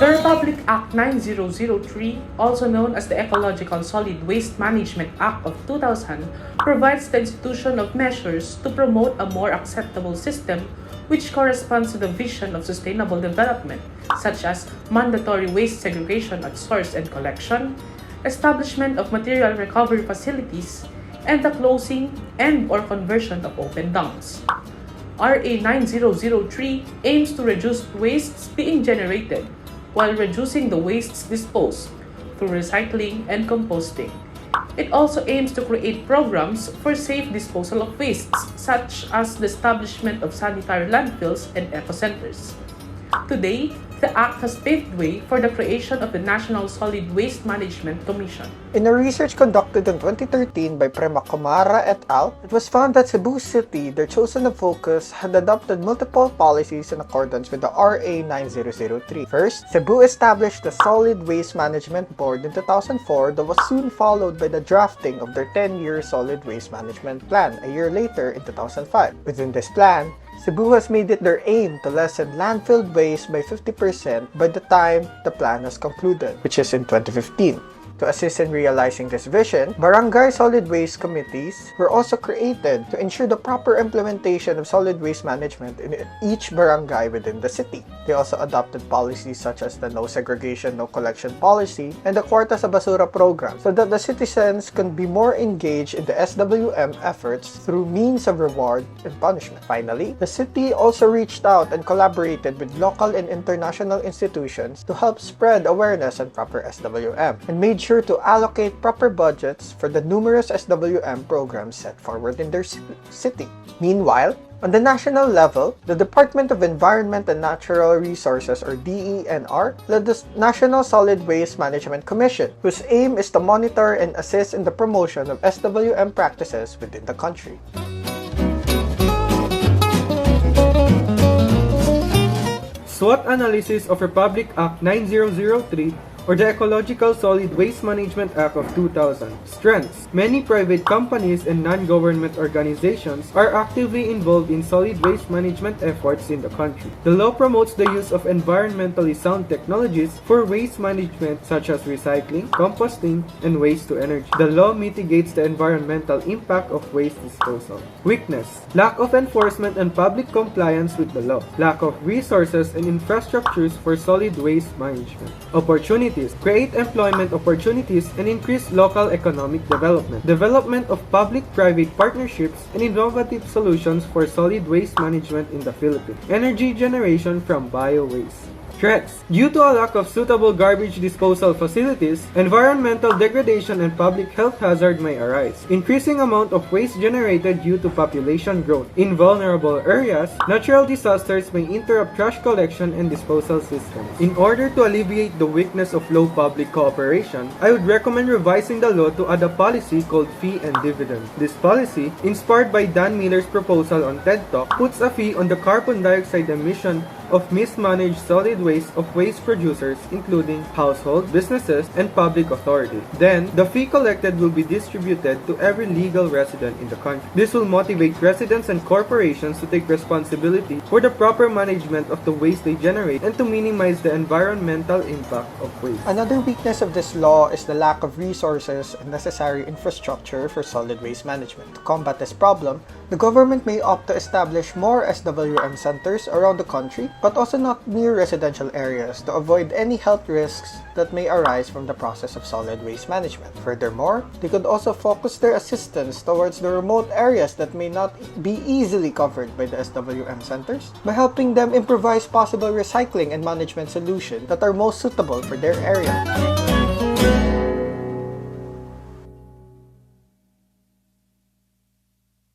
The Republic Act 9003, also known as the Ecological Solid Waste Management Act of 2000, provides the institution of measures to promote a more acceptable system which corresponds to the vision of sustainable development, such as mandatory waste segregation at source and collection, establishment of material recovery facilities, and the closing and/or conversion of open dumps. RA 9003 aims to reduce wastes being generated while reducing the wastes disposed through recycling and composting. It also aims to create programs for safe disposal of wastes, such as the establishment of sanitary landfills and ecocenters. Today, the Act has paved way for the creation of the National Solid Waste Management Commission. In a research conducted in 2013 by Premakumara et al., it was found that Cebu City, their chosen focus, had adopted multiple policies in accordance with the RA 9003. First, Cebu established the Solid Waste Management Board in 2004 that was soon followed by the drafting of their 10-year Solid Waste Management Plan a year later in 2005. Within this plan, Cebu has made it their aim to lessen landfill waste by 50% by the time the plan has concluded, which is in 2015. To assist in realizing this vision, barangay solid waste committees were also created to ensure the proper implementation of solid waste management in each barangay within the city. They also adopted policies such as the no segregation, no collection policy and the Kwarta sa Basura program so that the citizens can be more engaged in the SWM efforts through means of reward and punishment. Finally, the city also reached out and collaborated with local and international institutions to help spread awareness on proper SWM and made sure to allocate proper budgets for the numerous SWM programs set forward in their city. Meanwhile, on the national level, the Department of Environment and Natural Resources, or DENR, led the National Solid Waste Management Commission, whose aim is to monitor and assist in the promotion of SWM practices within the country. SWOT analysis of Republic Act 9003 or the Ecological Solid Waste Management Act of 2000. Strengths: many private companies and non-government organizations are actively involved in solid waste management efforts in the country. The law promotes the use of environmentally sound technologies for waste management such as recycling, composting, and waste to energy. The law mitigates the environmental impact of waste disposal. Weakness: lack of enforcement and public compliance with the law. Lack of resources and infrastructures for solid waste management. Opportunities: create employment opportunities and increase local economic development. Development of public-private partnerships and innovative solutions for solid waste management in the Philippines. Energy generation from bio-waste. Threats: due to a lack of suitable garbage disposal facilities, environmental degradation and public health hazard may arise. Increasing amount of waste generated due to population growth. In vulnerable areas, natural disasters may interrupt trash collection and disposal systems. In order to alleviate the weakness of low public cooperation, I would recommend revising the law to add a policy called fee and dividend. This policy, inspired by Dan Miller's proposal on TED Talk, puts a fee on the carbon dioxide emission of mismanaged solid waste of waste producers, including household, businesses, and public authorities. Then, the fee collected will be distributed to every legal resident in the country. This will motivate residents and corporations to take responsibility for the proper management of the waste they generate and to minimize the environmental impact of waste. Another weakness of this law is the lack of resources and necessary infrastructure for solid waste management. To combat this problem, the government may opt to establish more SWM centers around the country, but also not near residential areas to avoid any health risks that may arise from the process of solid waste management. Furthermore, they could also focus their assistance towards the remote areas that may not be easily covered by the SWM centers by helping them improvise possible recycling and management solutions that are most suitable for their area.